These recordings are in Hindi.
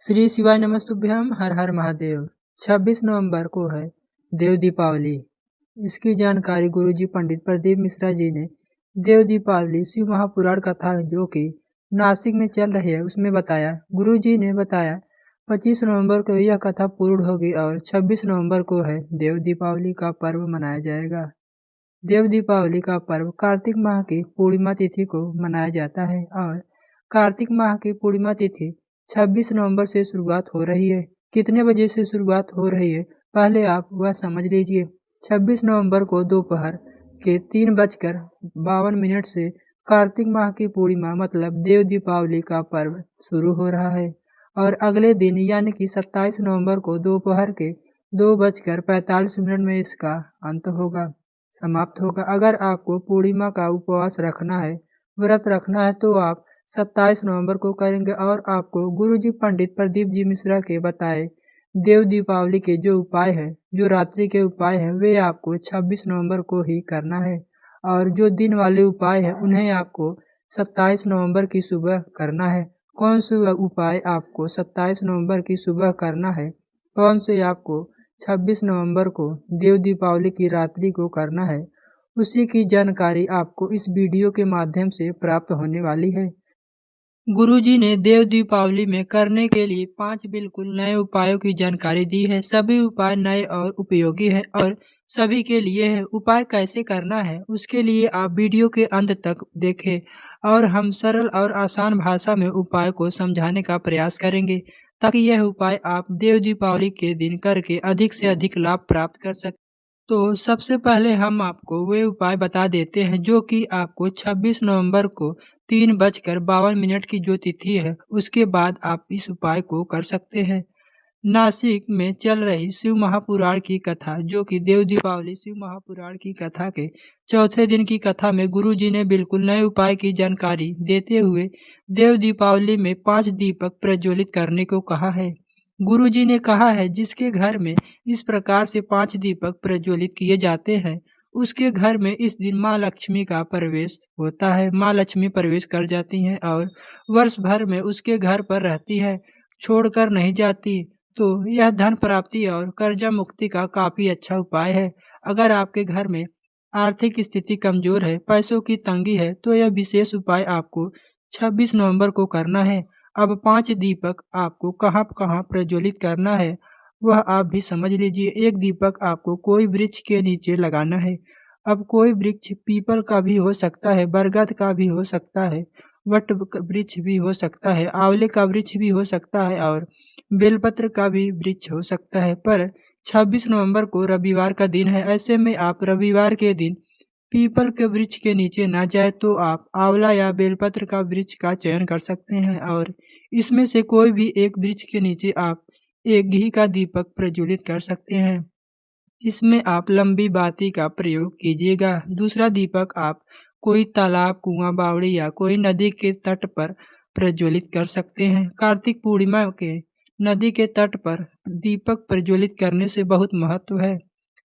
श्री शिवाय नमस्तुभ्यम हर हर महादेव। 26 नवंबर को है देव दीपावली। इसकी जानकारी गुरुजी पंडित प्रदीप मिश्रा जी ने देव दीपावली शिव महापुराण कथा जो कि नासिक में चल रही है उसमें बताया। गुरुजी ने बताया 25 नवंबर को यह कथा पूर्ण होगी और 26 नवंबर को है देव दीपावली का पर्व मनाया जाएगा। देव दीपावली का पर्व कार्तिक माह की पूर्णिमा तिथि को मनाया जाता है और कार्तिक माह की पूर्णिमा तिथि 26 नवंबर से शुरुआत हो रही है। कितने बजे से शुरुआत हो रही है पहले आप वह समझ लीजिए। 26 नवंबर को दोपहर के 3:52 से कार्तिक माह की पूर्णिमा मतलब देव दीपावली का पर्व शुरू हो रहा है और अगले दिन यानी कि 27 नवंबर को दोपहर के 2:45 में इसका अंत होगा, समाप्त होगा। अगर आपको पूर्णिमा का उपवास रखना है, व्रत रखना है तो आप 27 नवंबर को करेंगे और आपको गुरुजी पंडित प्रदीप जी मिश्रा के बताए देव दीपावली के जो उपाय है, जो रात्रि के उपाय हैं, वे आपको 26 नवंबर को ही करना है और जो दिन वाले उपाय है उन्हें आपको 27 नवंबर की सुबह करना है। कौन से उपाय आपको 27 नवंबर की सुबह करना है, कौन से आपको 26 नवंबर को देव दीपावली की रात्रि को करना है, उसी की जानकारी आपको इस वीडियो के माध्यम से प्राप्त होने वाली है। गुरुजी ने देव दीपावली में करने के लिए 5 बिल्कुल नए उपायों की जानकारी दी है। सभी उपाय नए और उपयोगी हैं और सभी के लिए है। उपाय कैसे करना है उसके लिए आप वीडियो के अंत तक देखें और हम सरल और आसान भाषा में उपाय को समझाने का प्रयास करेंगे ताकि यह उपाय आप देव दीपावली के दिन करके अधिक से अधिक लाभ प्राप्त कर सकें। तो सबसे पहले हम आपको वे उपाय बता देते हैं जो कि आपको 26 नवंबर को 3:52 की जो तिथि है उसके बाद आप इस उपाय को कर सकते हैं। नासिक में चल रही शिव महापुराण की कथा जो कि देव दीपावली शिव महापुराण की कथा के चौथे दिन की कथा में गुरुजी ने बिल्कुल नए उपाय की जानकारी देते हुए देव दीपावली में 5 दीपक प्रज्वलित करने को कहा है। गुरुजी ने कहा है जिसके घर में इस प्रकार से 5 दीपक प्रज्वलित किए जाते हैं उसके घर में इस दिन माँ लक्ष्मी का प्रवेश होता है। माँ लक्ष्मी प्रवेश कर जाती हैं और वर्ष भर में उसके घर पर रहती है, छोड़कर नहीं जाती। तो यह धन प्राप्ति और कर्जा मुक्ति का काफी अच्छा उपाय है। अगर आपके घर में आर्थिक स्थिति कमजोर है, पैसों की तंगी है तो यह विशेष उपाय आपको 26 नवंबर को करना है। अब 5 दीपक आपको कहाँ कहाँ प्रज्वलित करना है वह आप भी समझ लीजिए। एक दीपक आपको कोई वृक्ष के नीचे लगाना है। अब कोई वृक्ष पीपल का भी हो सकता है, बरगद का भी हो सकता है, वट वृक्ष भी हो सकता है, आंवले का वृक्ष भी हो सकता है और बेलपत्र का भी वृक्ष हो सकता है। पर 26 नवंबर को रविवार का दिन है, ऐसे में आप रविवार के दिन पीपल के वृक्ष के नीचे ना जाए तो आप आंवला या बेलपत्र का वृक्ष का चयन कर सकते हैं और इसमें से कोई भी एक वृक्ष के नीचे आप एक घी का दीपक प्रज्वलित कर सकते हैं। इसमें आप लंबी बाती का प्रयोग कीजिएगा। दूसरा दीपक आप कोई तालाब, कुआं, बावड़ी या कोई नदी के तट पर प्रज्वलित कर सकते हैं। कार्तिक पूर्णिमा के नदी के तट पर दीपक प्रज्वलित करने से बहुत महत्व है।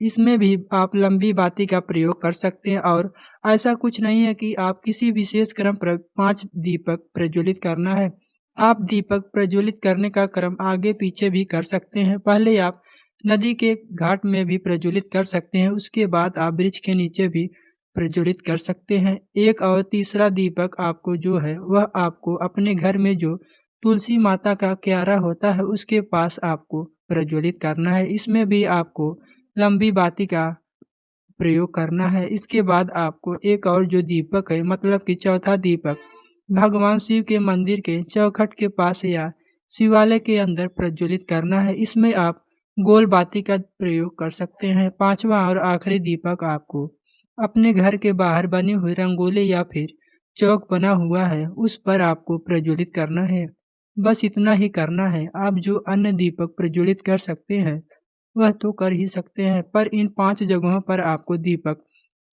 इसमें भी आप लंबी बाती का प्रयोग कर सकते हैं और ऐसा कुछ नहीं है कि आप किसी विशेष क्रम पर 5 दीपक प्रज्वलित करना है। आप दीपक प्रज्वलित करने का क्रम आगे पीछे भी कर सकते हैं। पहले आप नदी के घाट में भी प्रज्वलित कर सकते हैं, उसके बाद आप वृक्ष के नीचे भी प्रज्वलित कर सकते हैं। एक और तीसरा दीपक आपको जो है वह आपको अपने घर में जो तुलसी माता का क्यारा होता है उसके पास आपको प्रज्वलित करना है। इसमें भी आपको लंबी बाती का प्रयोग करना है। इसके बाद आपको एक और जो दीपक है मतलब कि चौथा दीपक भगवान शिव के मंदिर के चौखट के पास या शिवालय के अंदर प्रज्वलित करना है। इसमें आप गोल बाती का प्रयोग कर सकते हैं। पांचवा और आखिरी दीपक आपको अपने घर के बाहर बनी हुई रंगोली या फिर चौक बना हुआ है उस पर आपको प्रज्वलित करना है। बस इतना ही करना है। आप जो अन्य दीपक प्रज्वलित कर सकते हैं वह तो कर ही सकते हैं, पर इन 5 जगहों पर आपको दीपक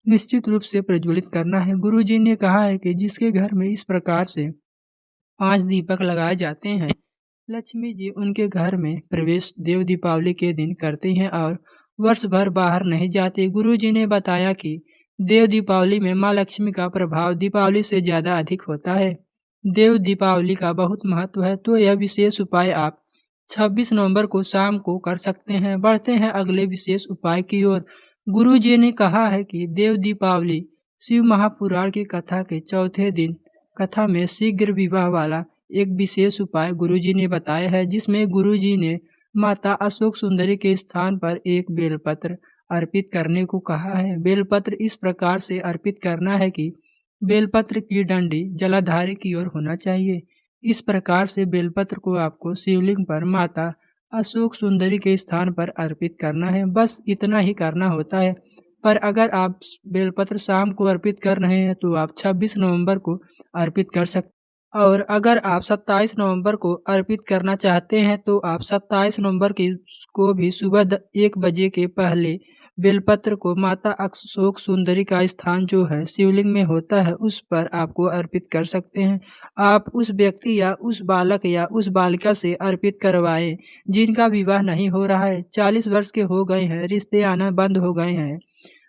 निश्चित रूप से प्रज्वलित करना है। गुरुजी ने कहा है कि जिसके घर में इस प्रकार से 5 दीपक लगाए जाते हैं, लक्ष्मी जी उनके घर में प्रवेश देव दीपावली के दिन करते हैं और वर्ष भर बाहर नहीं जाते। गुरुजी ने बताया कि देव दीपावली में माँ लक्ष्मी का प्रभाव दीपावली से ज्यादा अधिक होता है। देव दीपावली का बहुत महत्व है, तो यह विशेष उपाय आप 26 नवंबर को शाम को कर सकते हैं। बढ़ते हैं अगले विशेष उपाय की ओर। गुरु जी ने कहा है कि देव दीपावली शिव महापुराण की कथा के चौथे दिन कथा में शीघ्र विवाह वाला एक विशेष उपाय गुरु जी ने बताया है, जिसमें गुरु जी ने माता अशोक सुंदरी के स्थान पर एक बेलपत्र अर्पित करने को कहा है। बेलपत्र इस प्रकार से अर्पित करना है कि बेलपत्र की डंडी जलाधारी की ओर होना चाहिए। इस प्रकार से बेलपत्र को आपको शिवलिंग पर माता अशोक सुंदरी के स्थान पर अर्पित करना है। बस इतना ही करना होता है। पर अगर आप बेलपत्र शाम को अर्पित कर रहे हैं तो आप 26 नवंबर को अर्पित कर सकते हैं। और अगर आप 27 नवंबर को अर्पित करना चाहते हैं तो आप 27 नवंबर को भी सुबह 1 बजे के पहले बेलपत्र को माता अशोक सुंदरी का स्थान जो है शिवलिंग में होता है उस पर आपको अर्पित कर सकते हैं। आप उस व्यक्ति या उस बालक या उस बालिका से अर्पित करवाएं जिनका विवाह नहीं हो रहा है, 40 वर्ष के हो गए हैं, रिश्ते आना बंद हो गए हैं।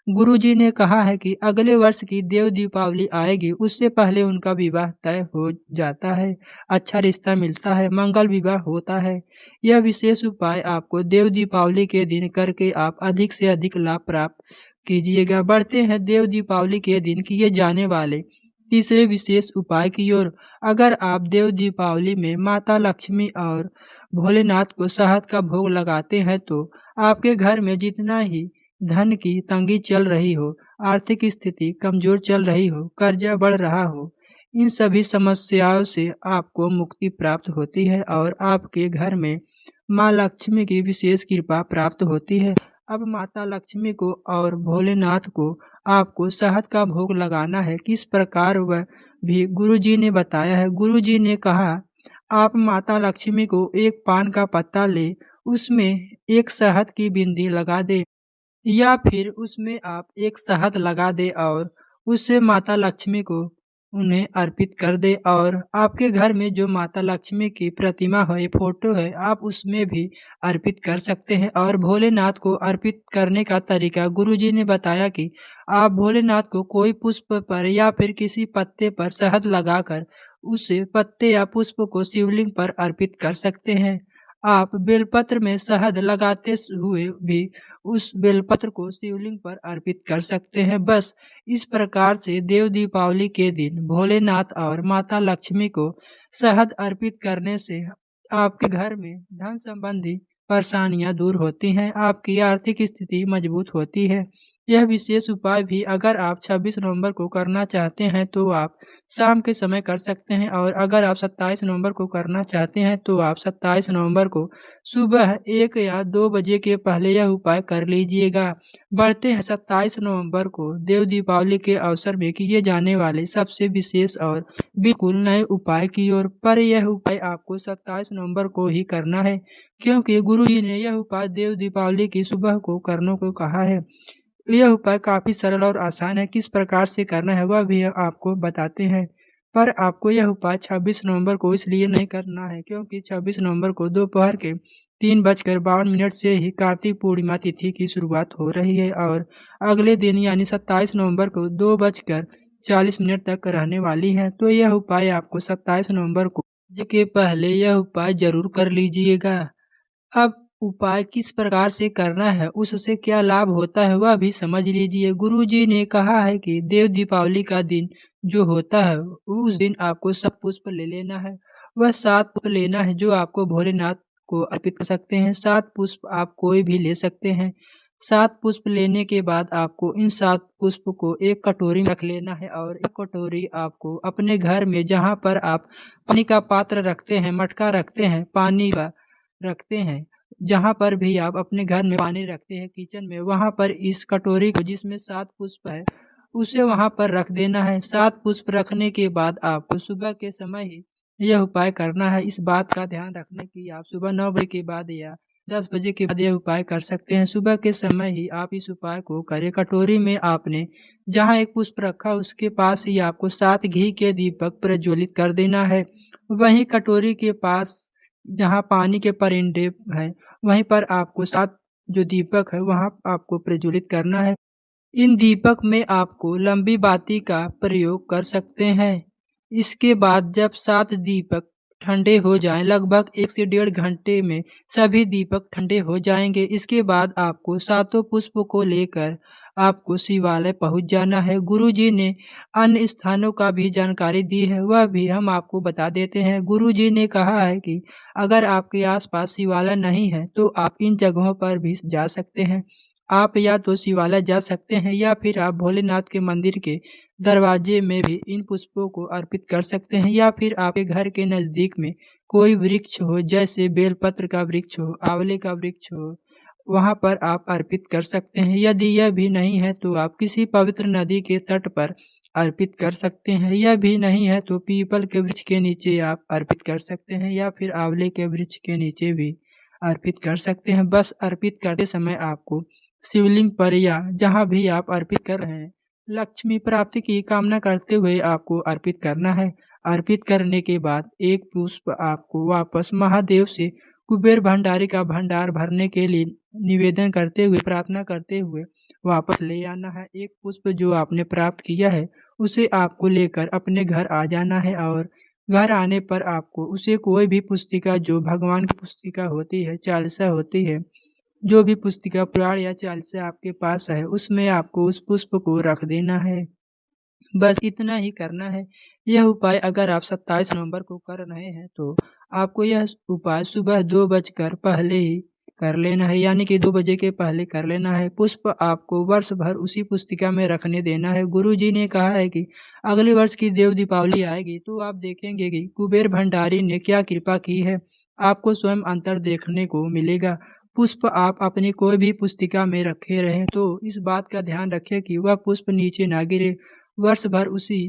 गुरुजी ने कहा है कि अगले वर्ष की देव दीपावली आएगी, उससे पहले उनका विवाह तय हो जाता है, अच्छा रिश्ता मिलता है, मंगल विवाह होता है। यह विशेष उपाय आपको देव दीपावली के दिन करके आप अधिक से अधिक लाभ प्राप्त कीजिएगा। बढ़ते हैं देव दीपावली के दिन किए जाने वाले तीसरे विशेष उपाय की ओर। अगर आप देव दीपावली में माता लक्ष्मी और भोलेनाथ को शहद का भोग लगाते हैं तो आपके घर में जितना ही धन की तंगी चल रही हो, आर्थिक स्थिति कमजोर चल रही हो, कर्जा बढ़ रहा हो, इन सभी समस्याओं से आपको मुक्ति प्राप्त होती है और आपके घर में माँ लक्ष्मी की विशेष कृपा प्राप्त होती है। अब माता लक्ष्मी को और भोलेनाथ को आपको शहद का भोग लगाना है। किस प्रकार वह भी गुरु जी ने बताया है। गुरु जी ने कहा, आप माता लक्ष्मी को एक पान का पत्ता ले, उसमें एक शहद की बिंदी लगा दे या फिर उसमें आप एक शहद लगा दे और उससे माता लक्ष्मी को उन्हें अर्पित कर दे। और आपके घर में जो माता लक्ष्मी की प्रतिमा है, फोटो है, आप उसमें भी अर्पित कर सकते हैं। और भोलेनाथ को अर्पित करने का तरीका गुरुजी ने बताया कि आप भोलेनाथ को कोई पुष्प पर या फिर किसी पत्ते पर शहद लगाकर उस पत्ते या पुष्प को शिवलिंग पर अर्पित कर सकते हैं। आप बेलपत्र में शहद लगाते हुए भी उस बेलपत्र को शिवलिंग पर अर्पित कर सकते हैं। बस इस प्रकार से देव दीपावली के दिन भोलेनाथ और माता लक्ष्मी को शहद अर्पित करने से आपके घर में धन संबंधी परेशानियां दूर होती हैं, आपकी आर्थिक स्थिति मजबूत होती है। यह विशेष उपाय भी अगर आप 26 नवंबर को करना चाहते हैं तो आप शाम के समय कर सकते हैं, और अगर आप 27 नवंबर को करना चाहते हैं तो आप 27 नवंबर को सुबह 1 या 2 बजे के पहले यह उपाय कर लीजिएगा। बढ़ते हैं 27 नवंबर को देव दीपावली के अवसर में किए जाने वाले सबसे विशेष और बिल्कुल नए उपाय की ओर। पर यह उपाय आपको 27 नवंबर को ही करना है, क्योंकि गुरु जी ने यह उपाय देव दीपावली की सुबह को करने को कहा है। यह उपाय काफ़ी सरल और आसान है, किस प्रकार से करना है वह भी आपको बताते हैं। पर आपको यह उपाय 26 नवंबर को इसलिए नहीं करना है क्योंकि 26 नवंबर को दोपहर के 3:52 से ही कार्तिक पूर्णिमा तिथि की शुरुआत हो रही है और अगले दिन यानी 27 नवंबर को 2:40 तक रहने वाली है। तो यह उपाय आपको 27 नवंबर को के पहले यह उपाय जरूर कर लीजिएगा। अब उपाय किस प्रकार से करना है, उससे क्या लाभ होता है वह भी समझ लीजिए। गुरुजी ने कहा है कि देव दीपावली का दिन जो होता है उस दिन आपको सब पुष्प ले लेना है। वह 7 पुष्प लेना है जो आपको भोलेनाथ को अर्पित कर सकते हैं। 7 पुष्प आप कोई भी ले सकते हैं। 7 पुष्प लेने के बाद आपको इन 7 पुष्प को एक कटोरी में रख लेना है और एक कटोरी आपको अपने घर में जहाँ पर आप पानी का पात्र रखते हैं, मटका रखते हैं, पानी का रखते हैं, जहाँ पर भी आप अपने घर में पानी रखते हैं किचन में, वहाँ पर इस कटोरी को जिसमें 7 पुष्प है उसे वहाँ पर रख देना है। 7 पुष्प रखने के बाद आपको सुबह के समय ही यह उपाय करना है। इस बात का ध्यान रखना कि आप सुबह 9 बजे के बाद या 10 बजे के बाद यह उपाय कर सकते हैं। सुबह के समय ही आप इस उपाय को करें। कटोरी में आपने जहाँ एक पुष्प रखा उसके पास ही आपको 7 घी के दीपक प्रज्वलित कर देना है। वहीं कटोरी के पास जहाँ पानी के परिंदे हैं वहीं पर आपको 7 जो दीपक है वहाँ आपको प्रज्वलित करना है। इन दीपक में आपको लंबी बाती का प्रयोग कर सकते हैं। इसके बाद जब 7 दीपक ठंडे हो जाएं, लगभग 1 से 1.5 घंटे में सभी दीपक ठंडे हो जाएंगे। इसके बाद आपको सातों पुष्प को लेकर आपको शिवालय पहुंच जाना है। गुरुजी ने अन्य स्थानों का भी जानकारी दी है, वह भी हम आपको बता देते हैं। गुरुजी ने कहा है कि अगर आपके आसपास शिवालय नहीं है तो आप इन जगहों पर भी जा सकते हैं। आप या तो शिवालय जा सकते हैं या फिर आप भोलेनाथ के मंदिर के दरवाजे में भी इन पुष्पों को अर्पित कर सकते हैं, या फिर आपके घर के नज़दीक में कोई वृक्ष हो, जैसे बेलपत्र का वृक्ष हो, आंवले का वृक्ष हो, वहाँ पर आप अर्पित कर सकते हैं। यदि यह भी नहीं है तो आप किसी पवित्र नदी के तट पर अर्पित कर सकते हैं। यह भी नहीं है तो पीपल के वृक्ष के नीचे आप अर्पित कर सकते हैं, या फिर आंवले के वृक्ष के नीचे भी अर्पित कर सकते हैं। बस अर्पित करते समय आपको शिवलिंग पर या जहाँ भी आप अर्पित कर रहे हैं, लक्ष्मी प्राप्ति की कामना करते हुए आपको अर्पित करना है। अर्पित करने के बाद एक पुष्प आपको वापस महादेव से कुबेर भंडारी का भंडार भरने के लिए निवेदन करते हुए, प्रार्थना करते हुए वापस ले आना है। एक पुष्प जो आपने प्राप्त किया है उसे आपको लेकर अपने घर आ जाना है, और घर आने पर आपको उसे कोई भी पुस्तिका, जो भगवान की पुस्तिका होती है, चालीसा होती है, जो भी पुस्तिका, पुराण या चालीसा आपके पास है, उसमें आपको उस पुष्प को रख देना है। बस इतना ही करना है। यह उपाय अगर आप 27 नवंबर को कर रहे हैं तो आपको यह उपाय सुबह 2 बजकर पहले ही कर लेना है, यानी कि 2 बजे के पहले कर लेना है। पुष्प आपको वर्ष भर उसी पुस्तिका में रखने देना है। गुरुजी ने कहा है कि अगले वर्ष की देव दीपावली आएगी तो आप देखेंगे कि कुबेर भंडारी ने क्या कृपा की है। आपको स्वयं अंतर देखने को मिलेगा। पुष्प आप अपनी कोई भी पुस्तिका में रखे रहें तो इस बात का ध्यान रखें कि वह पुष्प नीचे ना गिरे। वर्ष भर उसी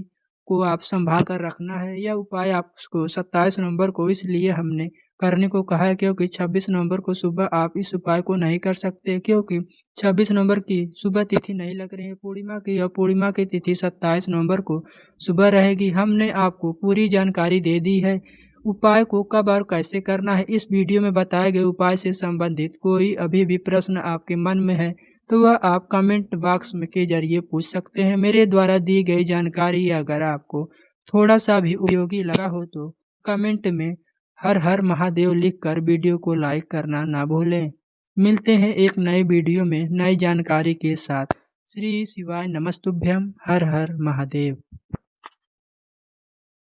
को आप संभाल कर रखना है। यह उपाय आपको 27 नवंबर को इसलिए हमने करने को कहा है क्योंकि 26 नवंबर को सुबह आप इस उपाय को नहीं कर सकते, क्योंकि 26 नवंबर की सुबह तिथि नहीं लग रही है पूर्णिमा की, और पूर्णिमा की तिथि 27 नवंबर को सुबह रहेगी। हमने आपको पूरी जानकारी दे दी है। उपाय को कब और कैसे करना है, इस वीडियो में बताए गए उपाय से संबंधित कोई अभी भी प्रश्न आपके मन में है तो वह आप कमेंट बॉक्स में के जरिए पूछ सकते हैं। मेरे द्वारा दी गई जानकारी अगर आपको थोड़ा सा भी उपयोगी लगा हो तो कमेंट में हर हर महादेव लिखकर वीडियो को लाइक करना ना भूलें। मिलते हैं एक नए वीडियो में नई जानकारी के साथ। श्री शिवाय नमस्तुभ्यम। हर हर महादेव।